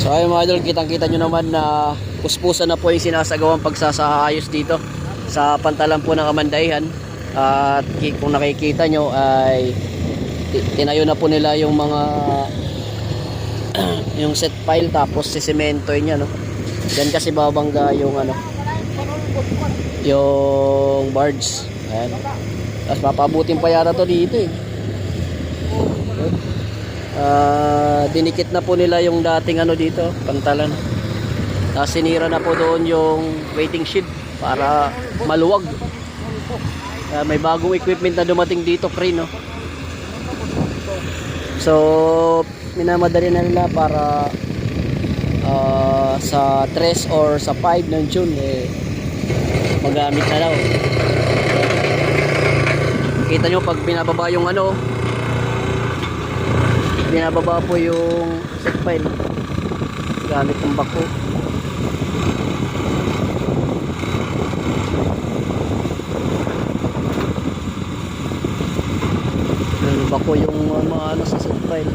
So ayun mga idol, kitang-kita nyo naman na puspusan na po yung sinasagawang pagsasaayos dito sa pantalan po ng Kamandayhan. At kung nakikita nyo ay tinayo na po nila yung mga yung set pile, tapos sisementoy niya, no. Diyan kasi babangga yung ano, yung barge. Ayan. Tapos papabutin pa yata to dito eh. Dinikit na po nila yung dating ano dito, pantalan. Tapos sinira na po doon yung waiting shed para maluwag. May bagong equipment na dumating dito, crane, no. So minamadali na nila para sa 3 or sa 5 ng June magamit na daw. Kita nyo pag binababa yung ano, binababa po yung set pile gamit ng bako. Bako yung mga ano sa set pile.